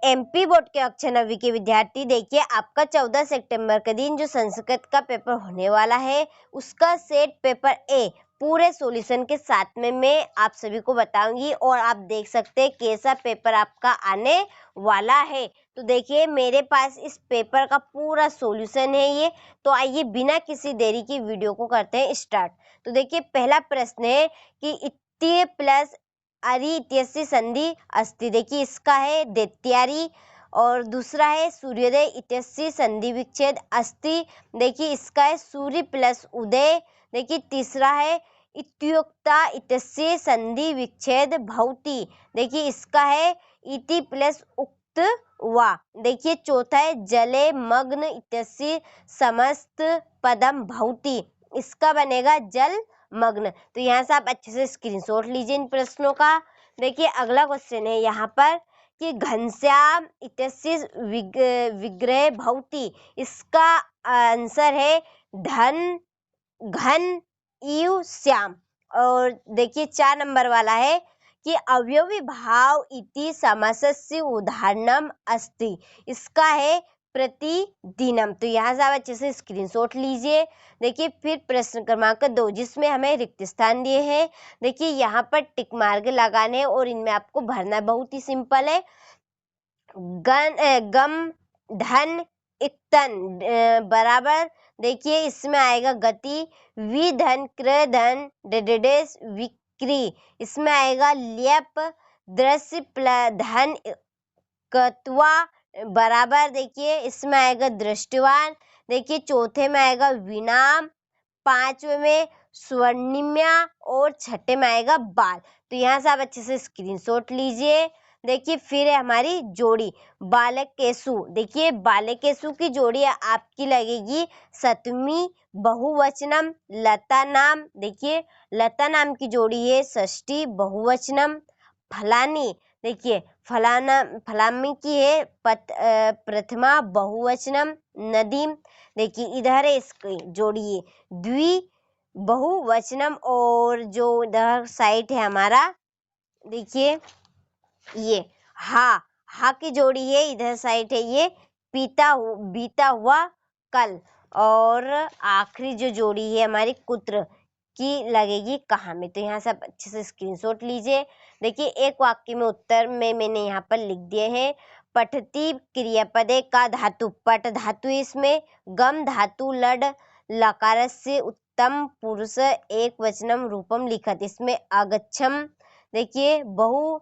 MP board के कक्षा 9वीं के विद्यार्थी, देखिए आपका 14 सितंबर के दिन जो संस्कृत का पेपर होने वाला है उसका सेट पेपर ए पूरे सॉल्यूशन के साथ में मैं आप सभी को बताऊंगी और आप देख सकते हैं कैसा पेपर आपका आने वाला है। तो देखिए मेरे पास इस पेपर का पूरा सॉल्यूशन है ये। तो आइए बिना किसी देरी की वीडियो को करते हैं स्टार्ट। तो देखिए पहला प्रश्न है कि इत्तीय प्लस अरि इत्यस्य संधि अस्ति, देखिए इसका है दैत्यारी। और दूसरा है सूर्योदय इत्यस्य संधि विच्छेद अस्ति, देखिए इसका है सूर्य प्लस उदय। देखिए तीसरा है इत्युक्ता इत्यस्य संधि विच्छेद भवति, देखिए इसका है इति प्लस उक्त वा। देखिए चौथा है जले मग्न इत्यस्य समस्त पदम भवति, इसका बनेगा जल मग्न। तो यहाँ से आप अच्छे से स्क्रीनशॉट लीजिए इन प्रश्नों का। देखिए अगला क्वेश्चन है यहाँ पर कि घनश्याम इत्यस्य विग्रह भवति, इसका आंसर है धन घन इव श्याम। और देखिए 4 नंबर वाला है कि अवयवी भाव इति समासस्य उदाहरणम अस्ति, इसका है प्रतिदिनम। तो यहाँ से आप अच्छे से स्क्रीनशॉट लीजिए। देखिए फिर प्रश्न क्रमांक 2 जिसमें हमें रिक्त स्थान दिए हैं, देखिए यहाँ पर टिक मार्क लगाने और इनमें आपको भरना बहुत ही सिंपल है। गम धन इक्तन बराबर, देखिए इसमें आएगा गति, वि धन क्र धन डेडेस विक्री, इसमें आएगा ल्यप, दृश्य धन कत्वा बराबर, देखिए इसमें आएगा दृष्टिवान। देखिए चौथे में आएगा विनाम, पांचवे में स्वर्णिम्या और छठे में आएगा बाल। तो यहाँ से आप अच्छे से स्क्रीनशॉट लीजिए। देखिए फिर है हमारी जोड़ी बालकेशु, देखिए बालकेशु की जोड़ी आपकी लगेगी सतमी बहुवचनम लता नाम, देखिए लता नाम की जोड़ी है षष्ठी बहुवचनम। फलानी, देखिए फलाना फलामी की है प्रथमा बहुवचनम नदीम, देखिए इधर है इसकी जोड़ी है द्वि बहुवचनम। और जो इधर साइड है हमारा, देखिए ये हा की जोड़ी है इधर साइड है ये बीता हुआ कल। और आखिरी जो जोड़ी है हमारी कुत्र की लगेगी कहाँ में। तो यहाँ से आप अच्छे से स्क्रीनशॉट लीजिए। देखिए एक वाक्य में उत्तर में मैंने यहाँ पर लिख दिए हैं। पठती क्रियापदे का धातु पट धातु, इसमें गम धातु लड लकारस्य उत्तम पुरुष एक वचनम रूपम लिखत, इसमें अगच्छम। देखिए बहु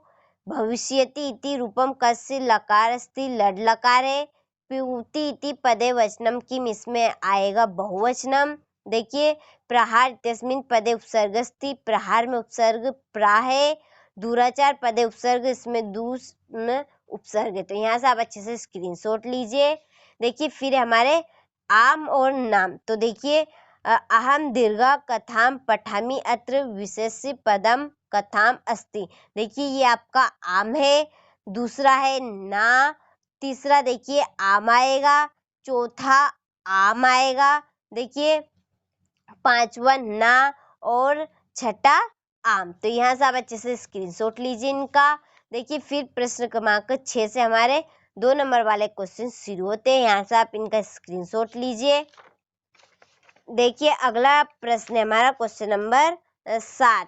भविष्यति इति रूपम कस्य लकार अस्ति लड लकार है। पिउति इति पदे वचनम किम, इसमें आएगा बहुवचनम। देखिए प्रहार इत्यस्मिन् पदे उपसर्ग अस्ति, प्रहार में उपसर्ग प्रा है। दूराचार पदे उपसर्ग, इसमें दूस उपसर्ग है। तो यहाँ से आप अच्छे से स्क्रीनशॉट लीजिए। देखिए फिर हमारे आम और नाम, तो देखिए अहम दीर्घ कथाम पठामि अत्र विशेष पदम कथाम अस्ति, देखिए ये आपका आम है। दूसरा है ना, तीसरा देखिए आम आएगा, चौथा आम आएगा, देखिए पांचवा ना और छठा आम। तो यहाँ से आप अच्छे से स्क्रीनशॉट लीजिए इनका। देखिए फिर प्रश्न क्रमांक 6 से हमारे 2 नंबर वाले क्वेश्चन शुरू होते हैं। यहाँ से आप इनका स्क्रीनशॉट लीजिए। देखिए अगला प्रश्न है हमारा क्वेश्चन नंबर 7,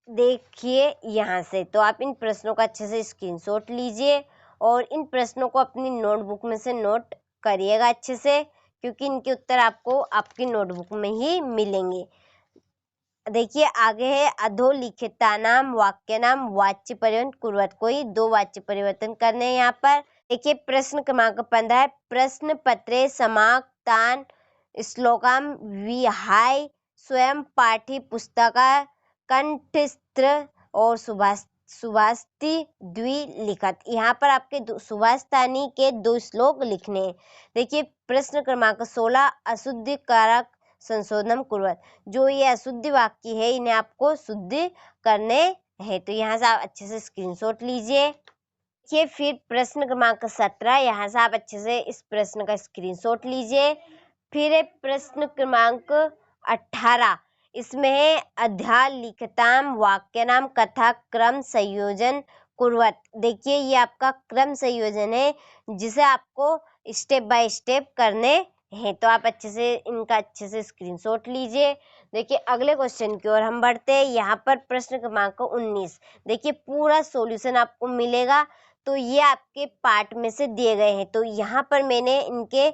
देखिए यहाँ से। तो आप इन प्रश्नों का अच्छे से स्क्रीनशॉट लीजिए और इन प्रश्नों को अपनी नोटबुक में से नोट करिएगा अच्छे से, क्योंकि इनके उत्तर आपको आपकी नोटबुक में ही मिलेंगे। देखिए आगे है अधोलिखितानाम वाक्यानाम वाच्य परिवर्तन कुर्वत, कोई 2 वाच्य परिवर्तन करने हैं यहाँ पर। देखिए प्रश्न क्रमांक 15 है प्रश्न पत्रे समाक्तान श्लोकाम विहाय स्वयं पाठ्य पुस्तका कंठस्थ और सुभाषित द्विलिखित, यहाँ पर आपके सुभाषितानी के 2 श्लोक लिखने हैं। देखिए प्रश्न क्रमांक 16 अशुद्धि कारक संशोधन कुर्वत, जो ये अशुद्ध वाक्य है इन्हें आपको शुद्ध करने हैं। तो यहाँ से आप अच्छे से स्क्रीनशॉट लीजिए। देखिए फिर प्रश्न क्रमांक 17, यहाँ से आप अच्छे से इस प्रश्न का स्क्रीनशॉट लीजिए। फिर प्रश्न क्रमांक 18, इसमें है अध्यालिखिताम वाक्यानाम कथा क्रम संयोजन कुर्वत। देखिए ये आपका क्रम संयोजन है जिसे आपको स्टेप बाय स्टेप करने हैं, तो आप अच्छे से इनका अच्छे से स्क्रीनशॉट लीजिए। देखिए अगले क्वेश्चन की ओर हम बढ़ते हैं। यहाँ पर प्रश्न क्रमांक 19। देखिए पूरा सॉल्यूशन आपको मिलेगा, तो ये आपके पार्ट में से दिए गए हैं, तो यहाँ पर मैंने इनके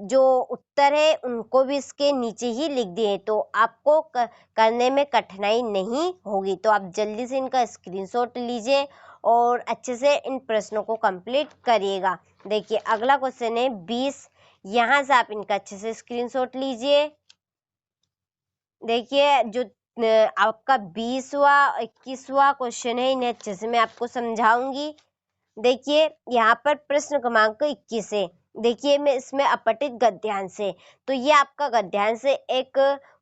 जो उत्तर है उनको भी इसके नीचे ही लिख दिए, तो आपको करने में कठिनाई नहीं होगी। तो आप जल्दी से इनका स्क्रीनशॉट लीजिए और अच्छे से इन प्रश्नों को कंप्लीट करिएगा। देखिए अगला क्वेश्चन है 20। यहाँ से आप इनका अच्छे से स्क्रीनशॉट लीजिए। देखिए जो आपका 20वां 21वां क्वेश्चन है, इन्हें अच्छे से मैं आपको समझाऊंगी। देखिए यहाँ पर प्रश्न क्रमांक 21 है। देखिए मैं इसमें अपठित गद्यांश है, तो ये आपका गद्यांश एक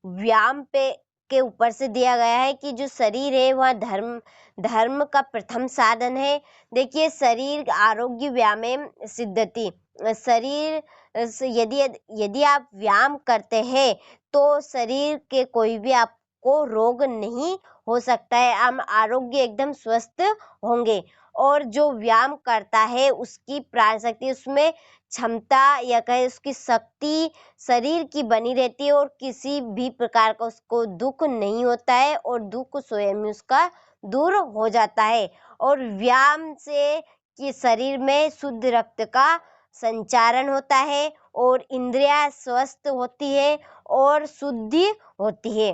व्यायाम पे के ऊपर से दिया गया है कि जो शरीर है वह धर्म का प्रथम साधन है। देखिए शरीर आरोग्य व्यायाम सिद्धति, शरीर यदि आप व्यायाम करते हैं तो शरीर के कोई भी आपको रोग नहीं हो सकता है, हम आरोग्य एकदम स्वस्थ होंगे। और जो व्यायाम करता है उसकी प्राण शक्ति, उसमें क्षमता या कहे उसकी शक्ति शरीर की बनी रहती है और किसी भी प्रकार का उसको दुख नहीं होता है और दुख स्वयं उसका दूर हो जाता है। और व्यायाम से कि शरीर में शुद्ध रक्त का संचारण होता है और इंद्रियां स्वस्थ होती है और शुद्धि होती है,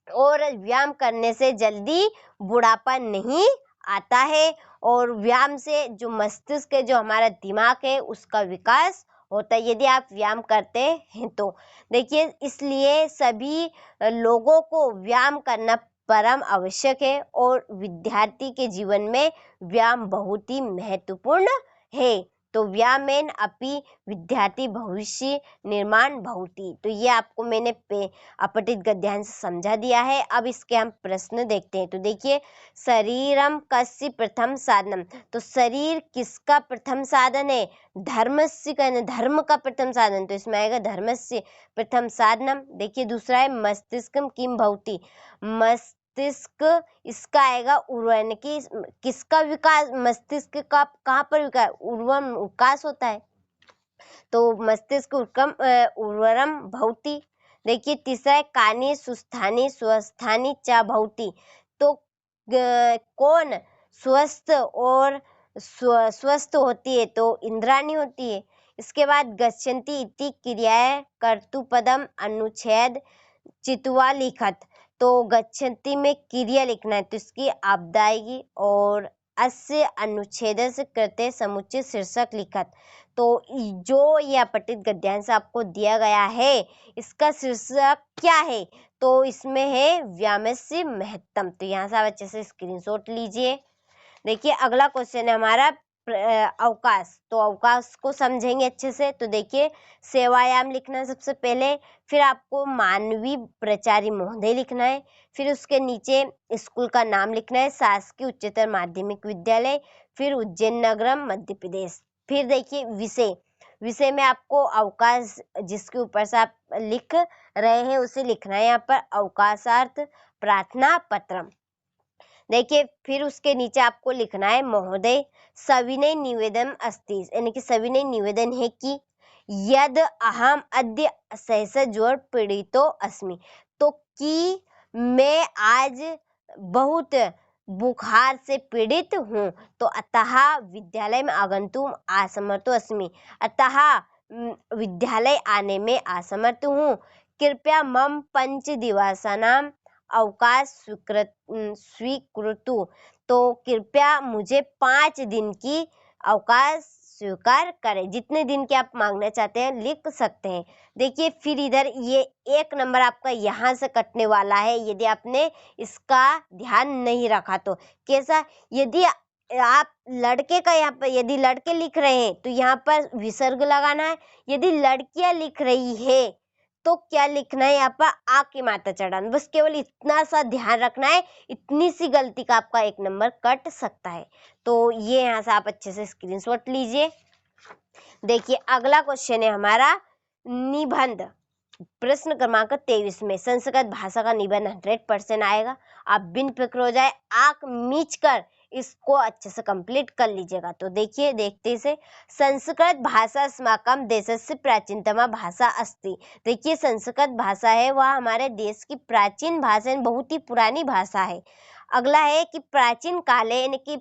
और व्यायाम करने से जल्दी बुढ़ापा नहीं आता है। और व्यायाम से जो मस्तिष्क है, जो हमारा दिमाग है, उसका विकास होता है यदि आप व्यायाम करते हैं तो। देखिए इसलिए सभी लोगों को व्यायाम करना परम आवश्यक है और विद्यार्थी के जीवन में व्यायाम बहुत ही महत्वपूर्ण है। तो व्यायामेन अपि विद्यार्थी भविष्य निर्माण भवति। तो ये आपको मैंने अपठित गद्यांश समझा दिया है। अब इसके हम प्रश्न देखते हैं। तो देखिए शरीरम कस्य प्रथम साधनम, तो शरीर किसका प्रथम साधन है? धर्मस्य का, धर्म का प्रथम साधन, तो इसमें आएगा धर्मस्य प्रथम साधनम। देखिए दूसरा है मस्तिष्कम किम भवति, मस्तिष्क इसका आएगा उर्वरन की, किसका विकास, मस्तिष्क का कहाँ पर विकास, उर्वरम विकास होता है, तो मस्तिष्क उर्वरम भवति। देखिए तीसरा है कानि सुस्थानी स्वस्थानी च भवति, तो कौन स्वस्थ और स्वस्थ होती है, तो इंद्राणी होती है। इसके बाद गच्छन्ति इति क्रियाएं कर्तुपदम अनुच्छेद चित्वा लिखत, तो गच्छन्ति में क्रिया लिखना है तो इसकी आपदा आएगी, और अस्य अनुच्छेद से कृत्य समुच्चय शीर्षक लिखत, तो जो ये अपठित गद्यांश आपको दिया गया है इसका शीर्षक क्या है, तो इसमें है व्यामस्य महत्तम। तो यहाँ से आप अच्छे से स्क्रीनशॉट लीजिए। देखिए अगला क्वेश्चन है हमारा अवकाश, तो अवकाश को समझेंगे अच्छे से। तो देखिए सेवायाम लिखना है सबसे पहले, फिर आपको मानवीय प्रचारी महोदय लिखना है, फिर उसके नीचे स्कूल का नाम लिखना है, शासकीय उच्चतर माध्यमिक विद्यालय, फिर उज्जैन नगरम मध्य प्रदेश। फिर देखिए विषय में आपको अवकाश जिसके ऊपर से आप लिख रहे हैं उसे लिखना है, यहाँ पर अवकाशार्थ प्रार्थना पत्रम। देखिए फिर उसके नीचे आपको लिखना है महोदय सविनय निवेदन अस्ति, यानी कि सविनय निवेदन है कि यद अहम अद्य सहसा ज्वर पीड़ितो अस्मि, तो कि मैं आज बहुत बुखार से पीड़ित हूँ, तो अतः विद्यालय में आगंतुम असमर्थो अस्मि, अतः विद्यालय आने में असमर्थ हूँ। कृपया मम 5 दिवसानां अवकाश स्वीकृतु, तो कृपया मुझे 5 दिन की अवकाश स्वीकार करें। जितने दिन के आप मांगना चाहते हैं लिख सकते हैं। देखिए फिर इधर ये 1 नंबर आपका यहाँ से कटने वाला है यदि आपने इसका ध्यान नहीं रखा तो। कैसा, यदि आप लड़के का यहाँ पर यदि लड़के लिख रहे हैं तो यहाँ पर विसर्ग लगाना है, यदि लड़कियां लिख रही है तो क्या लिखना है, यहाँ पर आ की मात्रा चढ़ाना, बस केवल इतना सा ध्यान रखना है। इतनी सी गलती का आपका 1 नंबर कट सकता है। तो ये यहाँ से आप अच्छे से स्क्रीनशॉट लीजिए। देखिए अगला क्वेश्चन है हमारा निबंध, प्रश्न क्रमांक 23 में संस्कृत भाषा का निबंध 100% आएगा। आप बिन फिक्र हो जाए, आंख मीच कर इसको अच्छे से कंप्लीट कर लीजिएगा। तो देखिए, देखते से संस्कृत भाषा अस्माकं देशस्य प्राचीनतमा भाषा अस्ति। देखिए, संस्कृत भाषा है वह हमारे देश की प्राचीन भाषा है, बहुत ही पुरानी भाषा है। अगला है कि प्राचीन काले यानी कि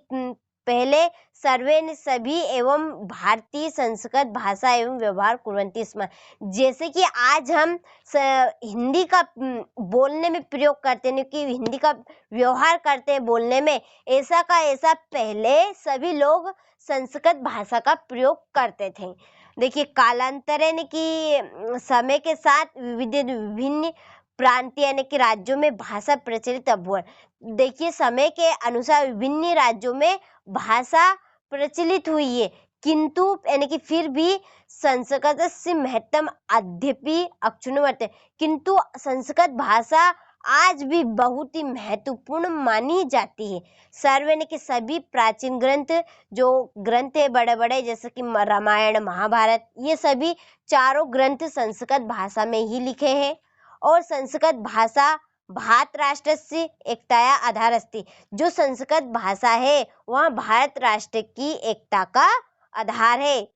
पहले सर्वे ने सभी एवं भारतीय संस्कृत भाषा एवं व्यवहार कुर्वन्ति स्म। जैसे कि आज हम हिंदी का बोलने में प्रयोग करते हैं कि हिंदी का व्यवहार करते हैं बोलने में, ऐसा का ऐसा पहले सभी लोग संस्कृत भाषा का प्रयोग करते थे। देखिए, कालांतर यानी कि समय के साथ विभिन्न प्रांतीय यानी कि राज्यों में भाषा प्रचलित अब हुआ। देखिए, समय के अनुसार विभिन्न राज्यों में भाषा प्रचलित हुई है, किंतु यानी कि फिर भी संस्कृतस्य महत्तम अद्यपि अक्षुण्णवत्, किंतु संस्कृत भाषा आज भी बहुत ही महत्वपूर्ण मानी जाती है। सर्व यानी कि सभी प्राचीन ग्रंथ, जो ग्रंथ है बड़े बड़े जैसे कि रामायण, महाभारत, ये सभी चारों ग्रंथ संस्कृत भाषा में ही लिखे हैं। और संस्कृत भाषा भारत राष्ट्रस्य एकताया आधार अस्ति। जो संस्कृत भाषा है वह भारत राष्ट्र की एकता का आधार है।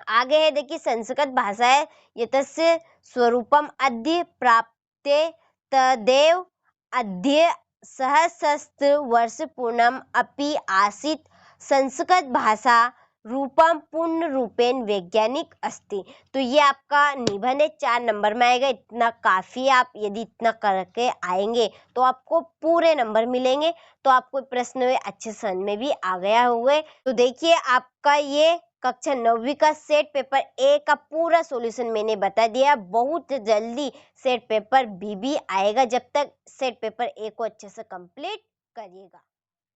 आगे है देखिए, संस्कृत भाषा है यतस्य स्वरूपम अद्य प्राप्ते तदेव अद्य सहस्र वर्ष पूर्णम अपि आसीत्। संस्कृत भाषा रूपम पूर्ण रूपेण वैज्ञानिक अस्ति। तो ये आपका निबंध है, 4 नंबर में आएगा। इतना काफी है, आप यदि इतना करके आएंगे तो आपको पूरे नंबर मिलेंगे। तो आपको प्रश्न अच्छे समझ में भी आ गया हुए। तो देखिए, आपका ये कक्षा 9वीं का सेट पेपर ए का पूरा सॉल्यूशन मैंने बता दिया। बहुत जल्दी सेट पेपर बी भी आएगा। जब तक सेट पेपर ए को अच्छे से कंप्लीट करिएगा।